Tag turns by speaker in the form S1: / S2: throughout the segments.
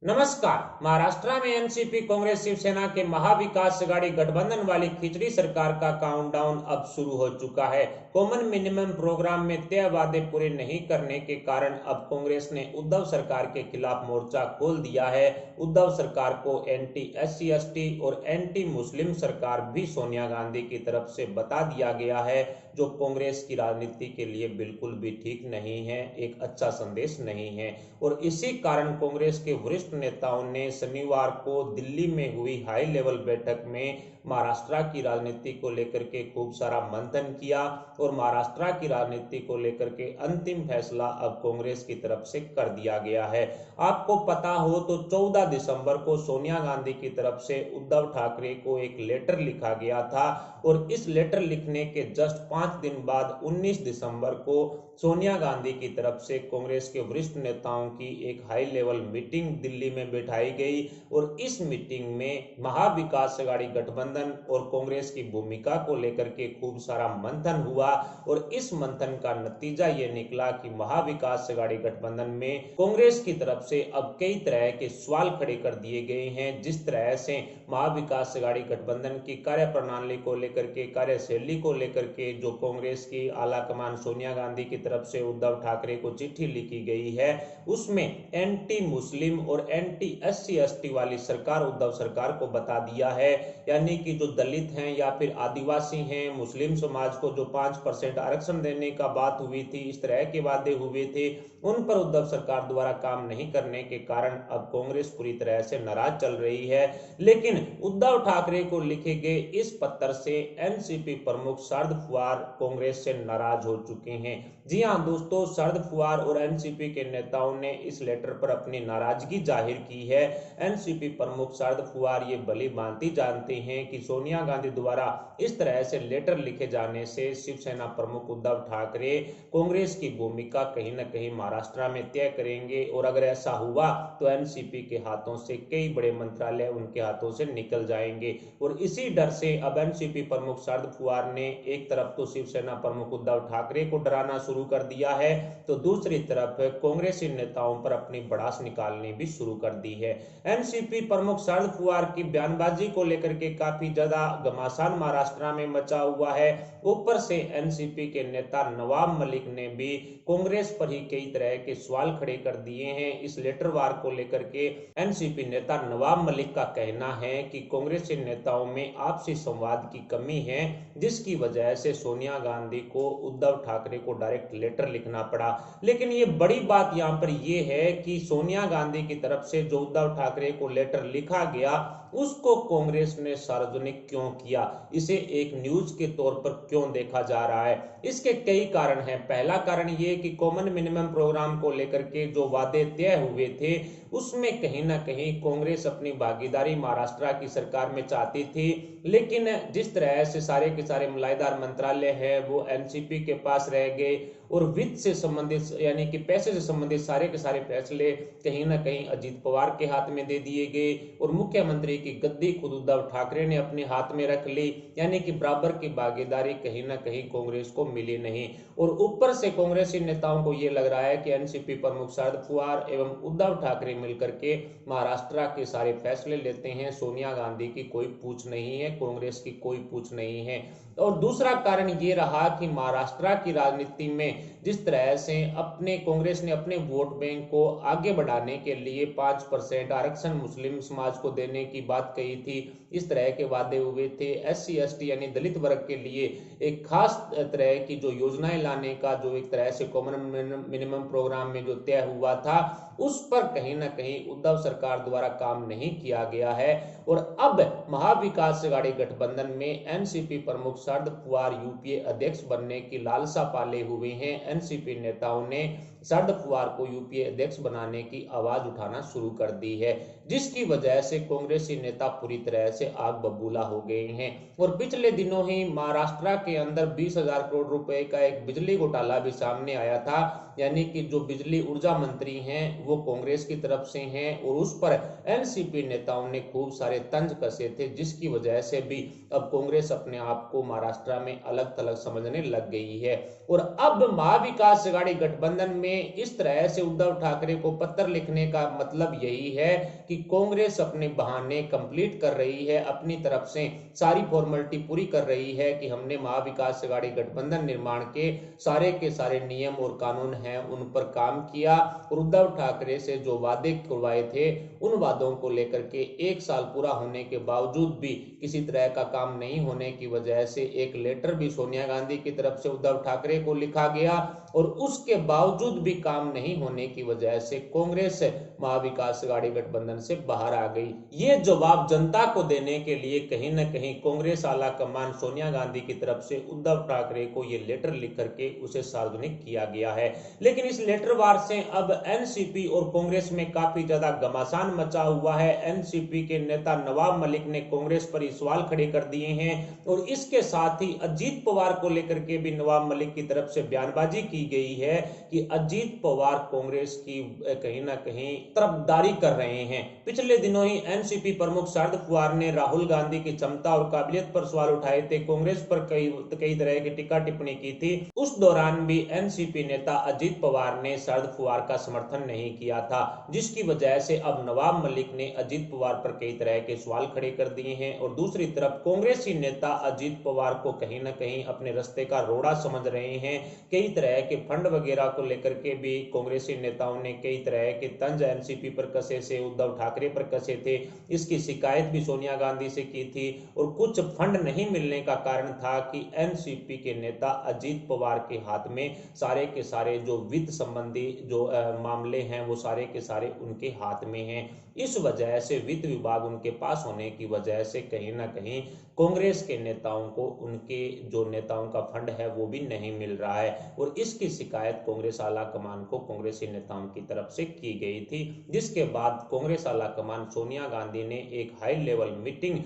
S1: नमस्कार। महाराष्ट्र में एनसीपी कांग्रेस शिवसेना के महाविकास आघाड़ी गठबंधन वाली खिचड़ी सरकार का काउंटडाउन अब शुरू हो चुका है। कॉमन मिनिमम प्रोग्राम में तय वादे पूरे नहीं करने के कारण अब कांग्रेस ने उद्धव सरकार के खिलाफ मोर्चा खोल दिया है। उद्धव सरकार को एंटी एससी एसटी और एंटी मुस्लिम सरकार भी सोनिया गांधी की तरफ से बता दिया गया है, जो कांग्रेस की राजनीति के लिए बिल्कुल भी ठीक नहीं है, एक अच्छा संदेश नहीं है। और इसी कारण कांग्रेस के वरिष्ठ नेताओं ने शनिवार को दिल्ली में हुई हाई लेवल बैठक में महाराष्ट्र की राजनीति को लेकर के खूब सारा मंथन किया और महाराष्ट्र की राजनीति को लेकर के अंतिम फैसला अब कांग्रेस की तरफ से कर दिया गया है। आपको पता हो तो 14 दिसंबर को सोनिया गांधी की तरफ से उद्धव ठाकरे को एक लेटर लिखा गया था और इस लेटर लिखने के जस्ट 5 दिन बाद 19 दिसंबर को सोनिया गांधी की तरफ से कांग्रेस के वरिष्ठ नेताओं की एक हाई लेवल मीटिंग दिल्ली में बैठाई गई और इस मीटिंग में महाविकास आघाड़ी गठबंधन और कांग्रेस की भूमिका को लेकर के खूब सारा मंथन हुआ और इस मंथन का नतीजा ये निकला कि महाविकास आघाड़ी गठबंधन में कांग्रेस की तरफ से अब कई तरह के सवाल खड़े कर दिए गए हैं। जिस तरह से महाविकास आघाड़ी गठबंधन की कार्य प्रणाली को लेकर के, कार्यशैली को लेकर के जो कांग्रेस की आला कमान सोनिया गांधी की तरफ से उद्धव ठाकरे को चिट्ठी लिखी गई है, उसमें एंटी मुस्लिम और एंटी एससी एसटी वाली सरकार उद्धव सरकार को बता दिया है। यानी कि जो दलित हैं या फिर आदिवासी हैं, मुस्लिम समाज को जो 5% आरक्षण देने का बात हुई थी, इस तरह के वादे हुए थे, उन पर उद्धव सरकार द्वारा काम नहीं करने के कारण अब कांग्रेस पूरी तरह से नाराज चल रही है। लेकिन उद्धव ठाकरे को लिखे गए इस पत्र से एनसीपी प्रमुख शरद पवार कांग्रेस से नाराज हो चुके हैं। जी हां दोस्तों, शरद पवार और एनसीपी के नेताओं ने इस लेटर पर अपनी नाराजगी जाहिर की है। एनसीपी प्रमुख शरद पवार ये भली भांति जानते हैं कि सोनिया गांधी द्वारा इस तरह से लेटर लिखे जाने से शिवसेना प्रमुख उद्धव ठाकरे कांग्रेस की भूमिका कहीं ना कहीं महाराष्ट्र में तय करेंगे और अगर ऐसा हुआ तो एनसीपी के हाथों से कई बड़े मंत्रालय उनके हाथों से निकल जाएंगे। और इसी डर से अब एनसीपी प्रमुख शरद पवार ने एक तरफ तो शिवसेना प्रमुख उद्धव ठाकरे को डराना शुरू कर दिया है, तो दूसरी तरफ कांग्रेसी नेताओं पर अपनी भड़ास निकालनी भी शुरू कर दी है। एनसीपी प्रमुख शरद पवार की बयानबाजी को लेकर के काफी ज्यादा घमासान महाराष्ट्र में मचा हुआ है। ऊपर से एनसीपी के नेता नवाब मलिक ने भी कांग्रेस पर ही कई तरह के सवाल खड़े कर दिए हैं। इस लेटर वार को लेकर के एनसीपी नेता नवाब मलिक का कहना है कि कांग्रेसी नेताओं में आपसी संवाद की कमी है, जिसकी वजह से सोनिया गांधी को उद्धव ठाकरे को डायरेक्ट लेटर लिखना पड़ा। लेकिन ये बड़ी बात यहाँ पर यह है कि सोनिया गांधी की तरफ से जो उद्धव ठाकरे को लेटर लिखा गया उसको कांग्रेस ने सार्वजनिक क्यों किया, इसे एक न्यूज के तौर पर क्यों देखा जा रहा है। इसके कई कारण हैं। पहला कारण यह कि कॉमन मिनिमम प्रोग्राम को लेकर के जो वादे तय हुए थे उसमें कहीं ना कहीं कांग्रेस अपनी भागीदारी महाराष्ट्र की सरकार में चाहती थी, लेकिन जिस तरह से सारे के सारे मलाईदार मंत्रालय है वो एनसीपी के पास रह गए और वित्त से संबंधित यानी कि पैसे से संबंधित सारे के सारे फैसले कहीं ना कहीं अजीत पवार के हाथ में दे दिए गए और मुख्यमंत्री की गद्दी खुद उद्धव ठाकरे ने अपने हाथ में रख ली। यानी कि बराबर की भागीदारी कहीं ना कहीं कांग्रेस को मिली नहीं। और ऊपर से कांग्रेसी नेताओं को यह लग रहा है कि एनसीपी प्रमुख शरद पवार एवं उद्धव ठाकरे मिलकर के महाराष्ट्र के सारे फैसले लेते हैं, सोनिया गांधी की कोई पूछ नहीं है, कांग्रेस की कोई पूछ नहीं है। और दूसरा कारण ये रहा कि महाराष्ट्र की राजनीति में जिस तरह से अपने कांग्रेस ने अपने वोट बैंक को आगे बढ़ाने के लिए 5% आरक्षण मुस्लिम समाज को देने की बात कही थी, इस तरह के वादे हुए थे। एससी एसटी यानी दलित वर्ग के लिए एक खास तरह की जो योजनाएं लाने का जो एक तरह से कॉमन मिनिमम प्रोग्राम में जो तय हुआ था उस पर कहीं ना कहीं उद्धव सरकार द्वारा काम नहीं किया गया है। और अब महाविकास आघाड़ी गठबंधन में एनसीपी प्रमुख शरद पवार यूपीए अध्यक्ष बनने की लालसा पाले हुए हैं। एनसीपी नेताओं ने शरद पवार को यूपीए अध्यक्ष बनाने की आवाज उठाना शुरू कर दी है, जिसकी वजह से कांग्रेसी नेता पूरी तरह से आग बबूला हो गए हैं। और पिछले दिनों ही महाराष्ट्र के अंदर 20,000 करोड़ रुपए का एक बिजली घोटाला भी सामने आया था यानी कि जो बिजली ऊर्जा मंत्री हैं वो कांग्रेस की तरफ से हैं और उस पर एनसीपी नेताओं ने खूब सारे तंज कसे थे, जिसकी वजह से भी अब कांग्रेस अपने आप को महाराष्ट्र में अलग थलग समझने लग गई है। और अब महाविकास आघाड़ी गठबंधन में इस तरह से उद्धव ठाकरे को पत्र लिखने का मतलब यही है कि कांग्रेस अपने बहाने कंप्लीट कर रही है, अपनी तरफ से सारी फॉर्मेलिटी पूरी कर रही है कि हमने महाविकास आघाड़ी गठबंधन निर्माण के सारे नियम और कानून हैं उन पर काम किया और उद्धव ठाकरे से जो वादे करवाए थे उन वादों को लेकर के 1 साल पूरा होने के बावजूद भी किसी तरह का काम नहीं होने की वजह से एक लेटर भी सोनिया गांधी की तरफ से उद्धव ठाकरे को लिखा गया और उसके बावजूद भी काम नहीं होने की वजह से कांग्रेस महाविकास आघाड़ी गठबंधन से बाहर आ गई। ये जवाब जनता को देने के लिए कहीं ना कहीं कांग्रेस आला कमान सोनिया गांधी की तरफ से उद्धव ठाकरे को ये लेटर लिख करके उसे सार्वजनिक किया गया है। लेकिन इस लेटर वार से अब एनसीपी और कांग्रेस में काफी ज्यादा घमासान मचा हुआ है। एनसीपी के नेता नवाब मलिक ने कांग्रेस पर सवाल खड़े कर दिए हैं और इसके साथ ही अजीत पवार को लेकर के भी नवाब मलिक की तरफ से बयानबाजी की गई है कि अजीत पवार कांग्रेस की कहीं ना कहीं तरफदारी कर रहे हैं। पिछले दिनों ही एनसीपी प्रमुख शरद पवार ने राहुल गांधी की क्षमता और काबिलियत पर सवाल उठाए थे, कांग्रेस पर कई तरह की टीका टिप्पणी की थी। उस दौरान भी एनसीपी नेता अजीत पवार ने शरद पवार का समर्थन नहीं किया था, जिसकी वजह से अब नवाब मलिक ने अजीत पवार पर कई तरह के सवाल खड़े कर दिए हैं और दूसरी तरफ कांग्रेसी नेता अजीत पवार को कहीं ना कहीं अपने रास्ते का रोड़ा समझ रहे हैं। कई तरह के फंड वगैरह को लेकर के भी कांग्रेसी नेताओं ने कई तरह के तंज एनसीपी पर कसे से उद्धव ठाकरे पर कसे थे। इसकी शिकायत भी सोनिया गांधी से की थी और कुछ फंड नहीं मिलने का कारण था कि एनसीपी के नेता अजीत पवार के हाथ में सारे के सारे जो वित्त संबंधी जो मामले हैं वो सारे के सारे उनके हाथ में हैं। इस वजह से वित्त विभाग उनके पास होने की वजह से कहीं ना कहीं कांग्रेस के नेताओं को उनके जो नेताओं का फंड है वो भी नहीं मिल रहा है और इसकी शिकायत कांग्रेस आला कमान को कांग्रेसी नेताओं की तरफ से की गई थी, जिसके बाद कांग्रेस आला कमान सोनिया गांधी ने एक हाई लेवल मीटिंग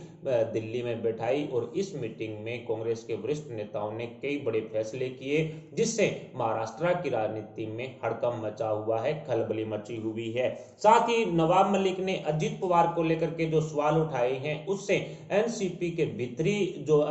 S1: दिल्ली में बैठाई और इस मीटिंग में कांग्रेस के वरिष्ठ नेताओं ने कई बड़े फैसले किए, जिससे महाराष्ट्र की राजनीति में हड़कंप मचा हुआ है, खलबली मची हुई है। साथ ही नवाब मलिक ने अजीत पवार को लेकर के जो सवाल उठाए हैं उससे एनसीपी के भीतरी जो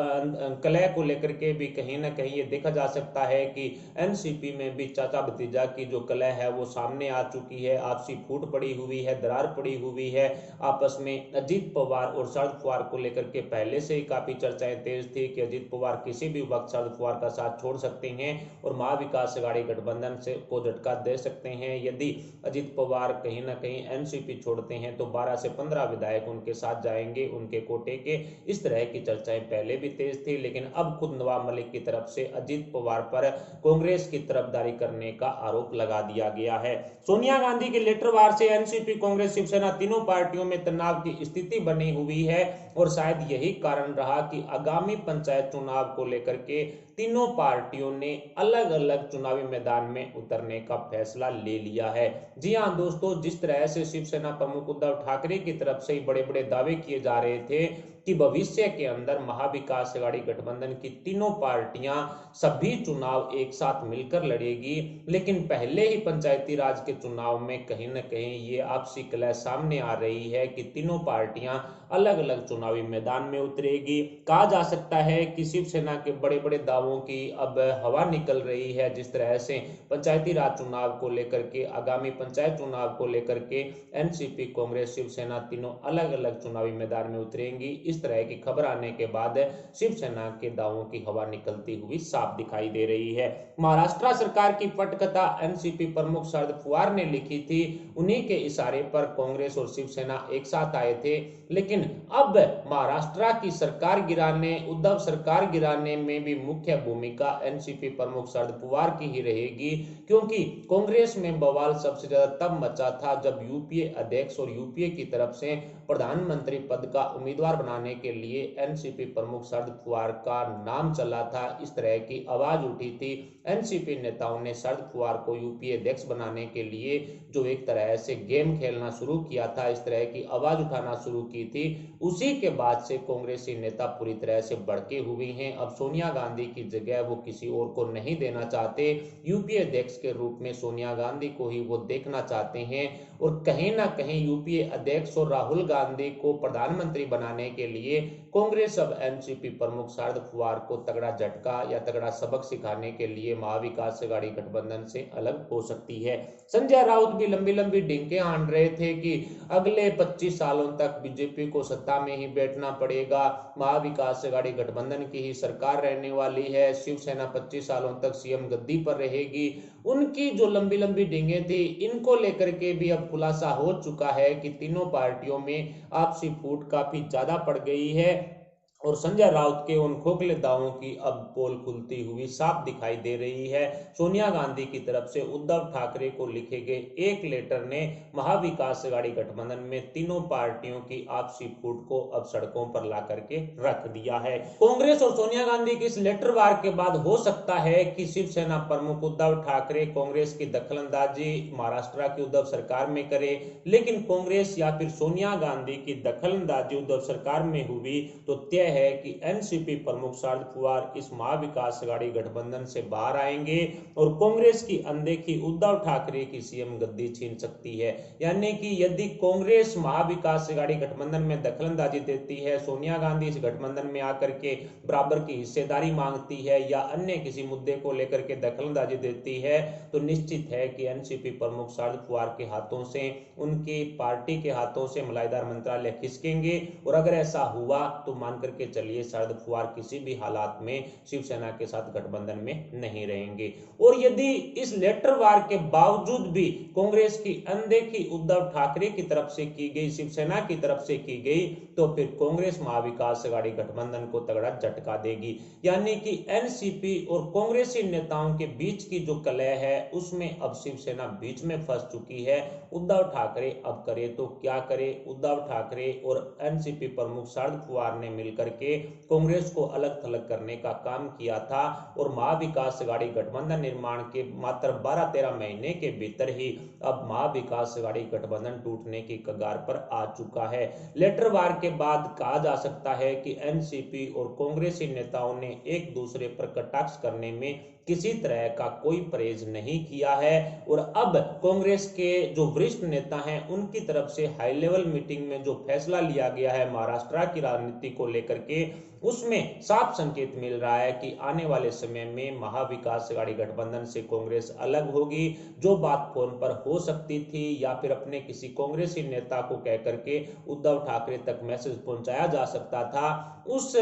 S1: कलह को लेकर के भी कहीं ना कहीं ये देखा जा सकता है कि एनसीपी में भी चाचा भतीजा की जो कलह है वो सामने आ चुकी है, आपसी फूट पड़ी हुई है, दरार पड़ी हुई है आपस में। अजीत पवार और शरद पवार को लेकर के पहले से ही काफी चर्चाएं तेज थी कि अजीत पवार किसी भी वक्त शरद पवार का साथ छोड़ सकते हैं और महाविकास आघाड़ी गठबंधन से को झटका दे सकते हैं। यदि अजीत पवार कहीं ना कहीं एनसीपी छोड़ते हैं तो 12 से 15 विधायक उनके साथ जाएंगे उनके कोटे के। इस तरह की चर्चाएं पहले भी तेज थी, लेकिन अब खुद नवाब मलिक की तरफ से अजीत पवार पर कांग्रेस की तरफदारी करने का आरोप लगा दिया गया है। सोनिया गांधी के लेटर वार से एनसीपी, कांग्रेस, शिवसेना तीनों पार्टियों में तनाव की स्थिति बनी हुई है और शायद यही कारण रहा कि आगामी पंचायत चुनाव को लेकर के तीनों पार्टियों ने अलग अलग चुनावी मैदान में उतरने का फैसला ले लिया है। जी हां दोस्तों, जिस तरह से शिवसेना प्रमुख उद्धव ठाकरे की तरफ से बड़े बड़े दावे किए जा रहे थे कि भविष्य के अंदर महाविकास आघाड़ी गठबंधन की तीनों पार्टियां सभी चुनाव एक साथ मिलकर लड़ेगी, लेकिन पहले ही पंचायती राज के चुनाव में कहीं न कहीं ये आपसी कलह सामने आ रही है कि तीनों पार्टियां अलग अलग चुनावी मैदान में उतरेगी। कहा जा सकता है कि शिवसेना के बड़े बड़े दावों की अब हवा निकल रही है, जिस तरह से पंचायती राज चुनाव को लेकर के, आगामी पंचायत चुनाव को लेकर के एनसीपी, कांग्रेस, शिवसेना तीनों अलग अलग चुनावी मैदान में उतरेंगी। इस तरह की खबर आने के बाद शिवसेना के दावों की हवा निकलती हुई साफ दिखाई दे रही है। महाराष्ट्र सरकार की पटकथा एनसीपी प्रमुख शरद पवार ने लिखी थी, उन्हीं के इशारे पर कांग्रेस और शिवसेना एक साथ आए थे, लेकिन अब महाराष्ट्र की सरकार गिराने, उद्धव सरकार गिराने में भी मुख्य भूमिका एनसीपी प्रमुख शरद पवार की ही रहेगी, क्योंकि कांग्रेस में बवाल सबसे ज्यादा तब मचा था जब यूपीए अध्यक्ष और यूपीए की तरफ से प्रधानमंत्री पद का उम्मीदवार बनाने के लिए एनसीपी प्रमुख शरद पवार का नाम चला था। इस तरह की आवाज उठी थी। एनसीपी नेताओं ने शरद पवार को यूपीए अध्यक्ष बनाने के लिए जो एक तरह से गेम खेलना शुरू किया था, इस तरह की आवाज उठाना शुरू की थी, उसी के बाद से कांग्रेसी नेता पूरी तरह से भड़के हुए हैं। अब सोनिया गांधी की जगह वो किसी और को नहीं देना चाहते। यूपीए अध्यक्ष के रूप में सोनिया गांधी को ही वो देखना चाहते हैं और कहीं ना कहीं यूपीए अध्यक्ष और राहुल गांधी को प्रधानमंत्री बनाने के लिए कांग्रेस अब एनसीपी प्रमुख शरद पवार को तगड़ा झटका या तगड़ा सबक सिखाने के लिए महाविकास अघाड़ी गठबंधन से अलग हो सकती है। संजय राउत भी लंबी लंबी डिंके हान रहे थे कि अगले 25 सालों तक बीजेपी को सत्ता में ही बैठना पड़ेगा, महाविकास अघाड़ी गठबंधन की ही सरकार रहने वाली है, शिवसेना 25 सालों तक सीएम गद्दी पर रहेगी। उनकी जो लंबी लंबी डिंगे थी, इनको लेकर के भी अब खुलासा हो चुका है कि तीनों पार्टियों में आपसी फूट काफी ज्यादा पड़ गई है और संजय राउत के उन खोखले दावों की अब पोल खुलती हुई साफ दिखाई दे रही है। सोनिया गांधी की तरफ से उद्धव ठाकरे को लिखे गए एक लेटर ने महाविकास अघाड़ी गठबंधन में तीनों पार्टियों की आपसी फूट को अब सड़कों पर ला करके रख दिया है। कांग्रेस और सोनिया गांधी के इस लेटर वार के बाद हो सकता है कि शिवसेना प्रमुख उद्धव ठाकरे कांग्रेस की दखलंदाजी महाराष्ट्र की उद्धव सरकार में करे, लेकिन कांग्रेस या फिर सोनिया गांधी की दखलंदाजी उद्धव सरकार में हुई तो तय है कि एनसीपी प्रमुख शरद पवार इस महाविकास अघाड़ी गठबंधन से बाहर आएंगे और कांग्रेस की अनदेखी उद्धव ठाकरे की सीएम गद्दी छीन सकती है। यानी कि यदि कांग्रेस महाविकास अघाड़ी गठबंधन में दखलंदाजी देती है, सोनिया गांधी इस गठबंधन में आकर के बराबर की हिस्सेदारी मांगती है या अन्य किसी मुद्दे को लेकर के दखलंदाजी देती है, तो निश्चित है कि एनसीपी प्रमुख शरद पवार के हाथों से, उनकी पार्टी के हाथों से मलाईदार मंत्रालय खिसकेंगे और अगर ऐसा हुआ तो मान करके चलिए शरद पवार किसी भी हालात में शिवसेना के साथ गठबंधन में नहीं रहेंगे। और यदि इस लेटर वार के बावजूद भी कांग्रेस की अनदेखी उद्धव ठाकरे की तरफ से की गई, शिवसेना की तरफ से की गई, तो फिर कांग्रेस महाविकास अघाड़ी गठबंधन को तगड़ा झटका देगी। यानी कि एनसीपी और कांग्रेसी नेताओं के बीच की जो कलह है उसमें अब शिवसेना बीच में फंस चुकी है। उद्धव ठाकरे अब करे तो क्या करे। उद्धव ठाकरे और एनसीपी प्रमुख शरद पवार ने मिलकर के कांग्रेस को अलग थलग करने का काम किया था और महाविकास अघाड़ी गठबंधन निर्माण के मात्र 12-13 महीने के भीतर ही अब महाविकास अघाड़ी गठबंधन टूटने की कगार पर आ चुका है। लेटर वार के बाद कहा जा सकता है कि एनसीपी और कांग्रेसी नेताओं ने एक दूसरे पर कटाक्ष करने में किसी तरह का कोई परहेज नहीं किया है और अब कांग्रेस के जो वरिष्ठ नेता हैं उनकी तरफ से हाई लेवल मीटिंग में जो फैसला लिया गया है महाराष्ट्र की राजनीति को लेकर के, उसमें साफ संकेत मिल रहा है कि आने वाले समय में महाविकास अघाड़ी गठबंधन से कांग्रेस अलग होगी। जो बात फोन पर हो सकती थी या फिर अपने किसी कांग्रेसी नेता को कह करके उद्धव ठाकरे तक मैसेज पहुंचाया जा सकता था, उस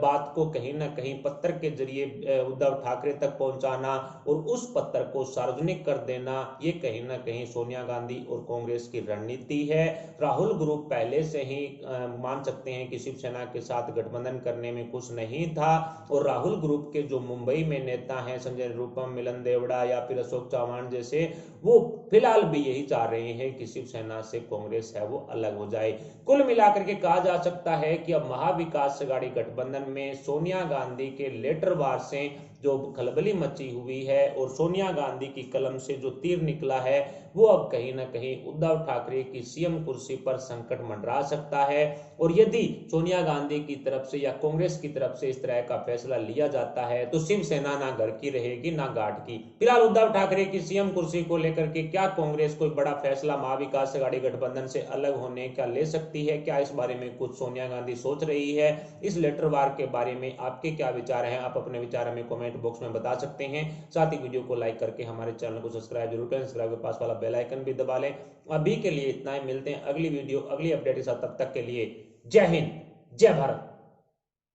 S1: बात को कहीं ना कहीं पत्र के जरिए उद्धव ठाकरे तक पहुंचाना और उस पत्र को सार्वजनिक कर देना, ये कहीं ना कहीं सोनिया गांधी और कांग्रेस की रणनीति है। राहुल ग्रुप पहले से ही मान सकते हैं कि शिवसेना के साथ गठबंधन करने में खुश नहीं था और राहुल ग्रुप के जो मुंबई में नेता हैं संजय निरुपम, मिलन देवड़ा या फिर अशोक चव्हाण जैसे, वो फिलहाल भी यही चाह रहे हैं कि शिवसेना से कांग्रेस है वो अलग हो जाए। कुल मिलाकर के कहा जा सकता है कि अब महाविकास अघाड़ी गठबंधन में सोनिया गांधी के लेटर वार से जो खलबली मची हुई है और सोनिया गांधी की कलम से जो तीर निकला है वो अब कहीं ना कहीं उद्धव ठाकरे की सीएम कुर्सी पर संकट मंडरा सकता है। और यदि सोनिया गांधी की तरफ से या कांग्रेस की तरफ से इस तरह का फैसला लिया जाता है तो शिवसेना ना घर की रहेगी ना घाट की। फिलहाल उद्धव ठाकरे की सीएम कुर्सी को लेकर के क्या कांग्रेस कोई बड़ा फैसला महाविकास अघाड़ी गठबंधन से अलग होने का ले सकती है? क्या इस बारे में कुछ सोनिया गांधी सोच रही है? इस लेटर वार के बारे में आपके क्या विचार हैं? आप अपने विचार हमें कमेंट बॉक्स में बता सकते हैं। साथ ही वीडियो को लाइक करके हमारे चैनल को सब्सक्राइब जरूर करें, सब्सक्राइब के पास वाला बेल आइकन भी दबा लें। अभी के लिए इतना ही, मिलते हैं अगली वीडियो अगली अपडेट के साथ, तब तक के लिए जय हिंद जय भारत।